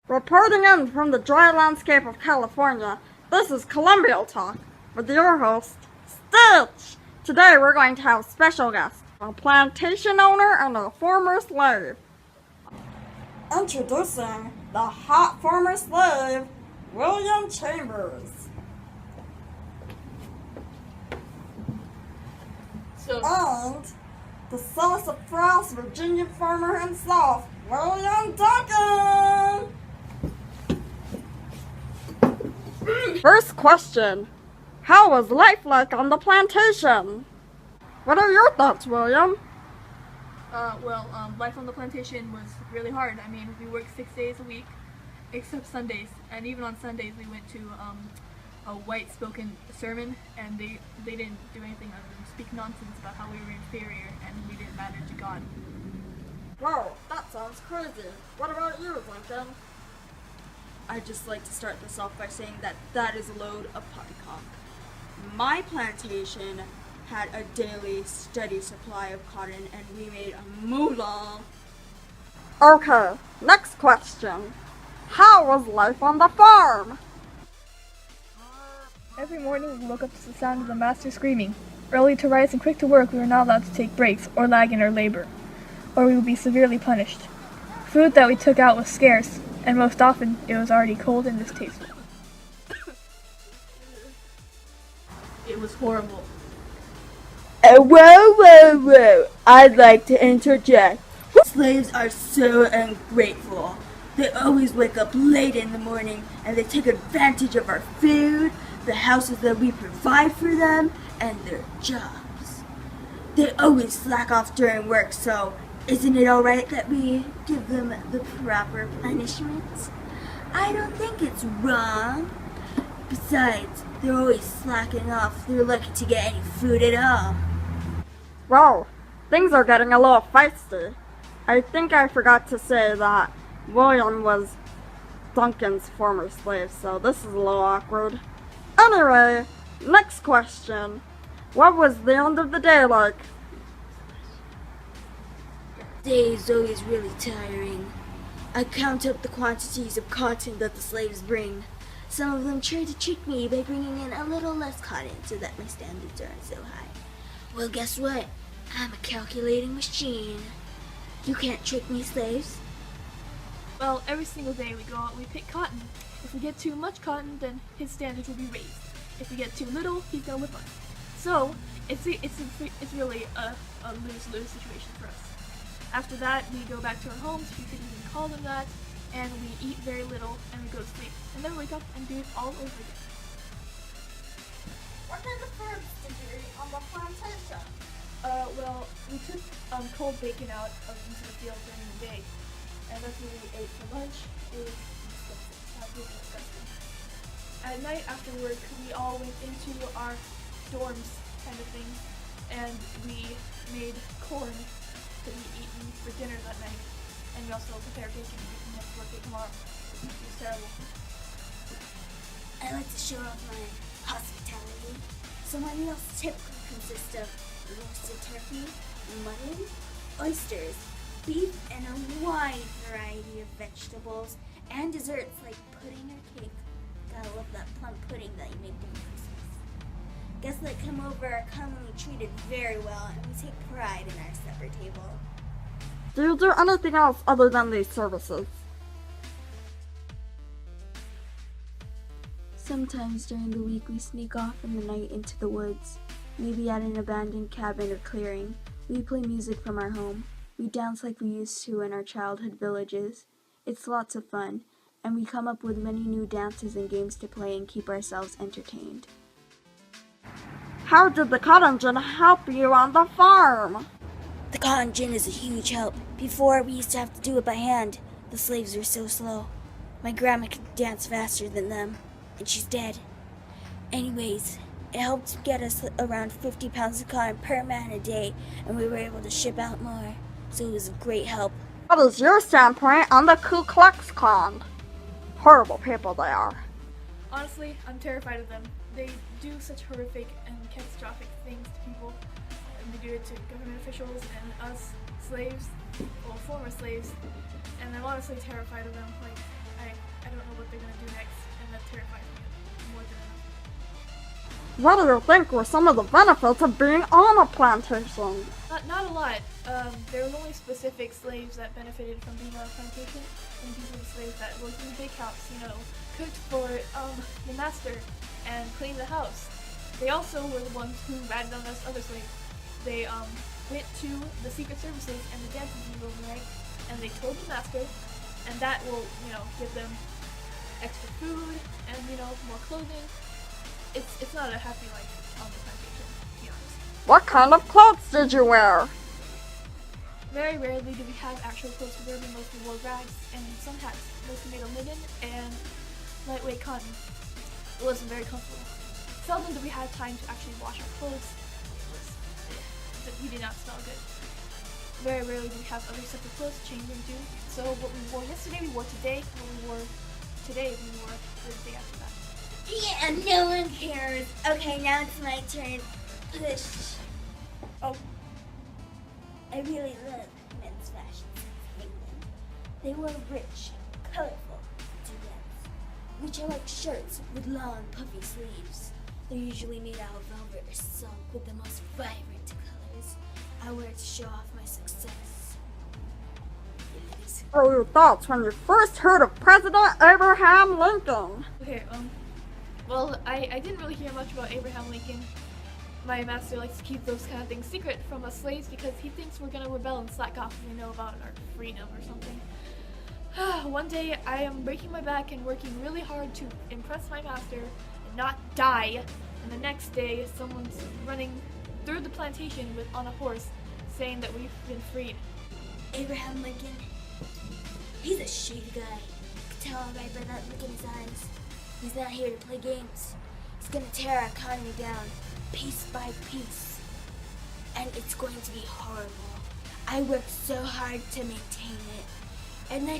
Reporting in from the dry landscape of California, this is Colonial Talk with your host, Stitch. Today we're going to have special guest, a plantation owner and a former slave. Introducing the hot former slave, William Chambers. And the sassafras Virginia farmer himself, William Duncan. First question, how was life like on the plantation? What are your thoughts, William? Life on the plantation was really hard. I mean, we worked 6 days a week, except Sundays. And even on Sundays, we went to a white spoken sermon, and they didn't do anything other than speak nonsense about how we were inferior and we didn't matter to God. Whoa, that sounds crazy. What about you, Lincoln? I'd just like to start this off by saying that is a load of poppycock. My plantation had a daily steady supply of cotton and we made a moolah. Okay, next question. How was life on the farm? Every morning we woke up to the sound of the master screaming. Early to rise and quick to work, we were not allowed to take breaks or lag in our labor, or we would be severely punished. Food that we took out was scarce, and most often it was already cold and distasteful. It was horrible. Whoa. I'd like to interject. Slaves are so ungrateful. They always wake up late in the morning and they take advantage of our food, the houses that we provide for them, and their jobs. They always slack off during work, so isn't it alright that we give them the proper punishment? I don't think it's wrong. Besides, they're always slacking off. They're lucky to get any food at all. Whoa, things are getting a little feisty. I think I forgot to say that William was Duncan's former slave, so this is a little awkward. Anyway, next question. What was the end of the day like? Day is always really tiring. I count up the quantities of cotton that the slaves bring. Some of them try to trick me by bringing in a little less cotton so that my standards aren't so high. Well, guess what? I'm a calculating machine. You can't trick me, slaves. Well, every single day we go out and we pick cotton. If we get too much cotton, then his standards will be raised. If we get too little, he's gonna whip us. So, it's really a lose-lose situation for us. After that, we go back to our homes, we could even call them that, and we eat very little, and we go to sleep. And then we wake up and do it all over again. What kind of foods did you eat on the plantation? We took cold bacon out into the field during the day, and that's what we ate for lunch. It was absolutely disgusting. At night after work, we all went into our dorms kind of thing, and we made corn to be eaten for dinner that night, and we also prepared bacon to eat next workday tomorrow. It was terrible. I like to show off my hospitality. So my meals typically consist of roasted turkey, mutton, oysters, beef, and a wide variety of vegetables, and desserts like pudding or cake. Gotta love that plum pudding that you make during Christmas. Guests that come over are commonly treated very well, and we take pride in our supper table. Do you do anything else other than these services? Sometimes during the week we sneak off in the night into the woods, maybe at an abandoned cabin or clearing. We play music from our home. We dance like we used to in our childhood villages. It's lots of fun, and we come up with many new dances and games to play and keep ourselves entertained. How did the cotton gin help you on the farm? The cotton gin is a huge help. Before, we used to have to do it by hand. The slaves were so slow. My grandma could dance faster than them, and she's dead. Anyways, it helped get us around 50 pounds of cotton per man a day, and we were able to ship out more, so it was a great help. What is your standpoint on the Ku Klux Klan? Horrible people they are. Honestly, I'm terrified of them. They do such horrific and catastrophic things to people, and they do it to government officials and us slaves, well, former slaves, and I'm honestly terrified of them. Like, What do you think were some of the benefits of being on a plantation? Not a lot. There were only specific slaves that benefited from being on a plantation, and these were the slaves that worked in the big house, cooked for the master and cleaned the house. They also were the ones who ratted on us other slaves. They went to the secret services and the dancing people overnight, and they told the master, and that will, give them extra food and, more clothing. It's not a happy life on the plantation, to be honest. What kind of clothes did you wear? Very rarely did we have actual clothes to wear. We mostly wore rags and some hats, mostly made of linen and lightweight cotton. It wasn't very comfortable. Seldom did we have time to actually wash our clothes. We did not smell good. Very rarely did we have other separate clothes to change into. So what we wore yesterday, we wore today. What we wore today, we wore the day after that. Yeah, no one cares. Okay, now it's my turn. Push. Oh, I really love men's fashion since England. They were rich, colorful doodads, which are like shirts with long, puffy sleeves. They're usually made out of velvet or silk with the most vibrant colors. I wear it to show off my success. Yes. What were your thoughts when you first heard of President Abraham Lincoln? okay. Well, I didn't really hear much about Abraham Lincoln. My master likes to keep those kind of things secret from us slaves because he thinks we're gonna rebel and slack off if we know about our freedom or something. One day, I am breaking my back and working really hard to impress my master and not die. And the next day, someone's running through the plantation on a horse, saying that we've been freed. Abraham Lincoln, he's a shady guy. You can tell right by that look in his eyes. He's not here to play games. He's gonna tear our economy down, piece by piece. And it's going to be horrible. I worked so hard to maintain it. And then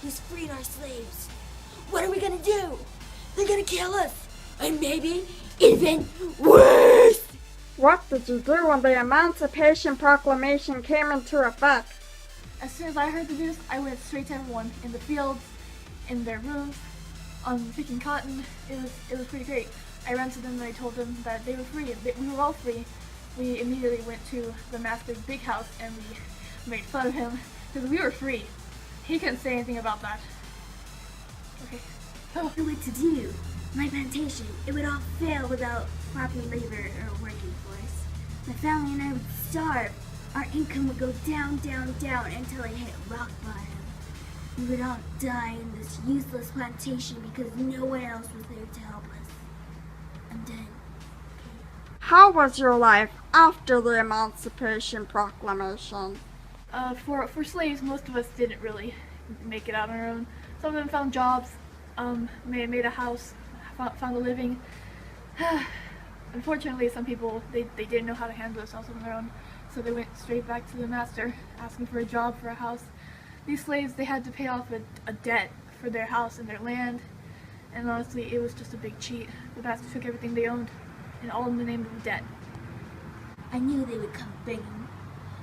he's freed our slaves. What are we gonna do? They're gonna kill us. And maybe even worse. What did you do when the Emancipation Proclamation came into effect? As soon as I heard the news, I went straight to everyone in the fields, in their rooms, picking cotton. It was pretty great. I ran to them and I told them that they were free. We were all free. We immediately went to the master's big house and we made fun of him because we were free. He couldn't say anything about that. Okay. Oh. I know what to do. My plantation, it would all fail without proper labor or working force. My family and I would starve. Our income would go down, down, down until it hit rock bottom. We would all die in this useless plantation because no one else was there to help us. I'm done. How was your life after the Emancipation Proclamation? For slaves, most of us didn't really make it out on our own. Some of them found jobs, made a house, found a living. Unfortunately, some people, they didn't know how to handle themselves on their own, so they went straight back to the master, asking for a job, for a house. These slaves, they had to pay off a debt for their house and their land, and honestly, it was just a big cheat. The master took everything they owned, and all in the name of the debt. I knew they would come begging.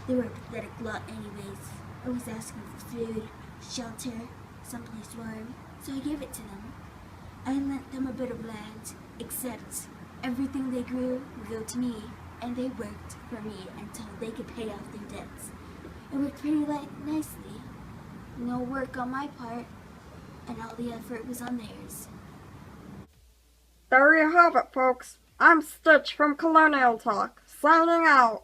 They were a pathetic lot anyways, always asking for food, shelter, someplace warm, so I gave it to them. I lent them a bit of land, except everything they grew would go to me, and they worked for me until they could pay off their debts. It worked pretty nicely. No work on my part, and all the effort was on theirs. There you have it, folks. I'm Stitch from Colonial Talk, signing out.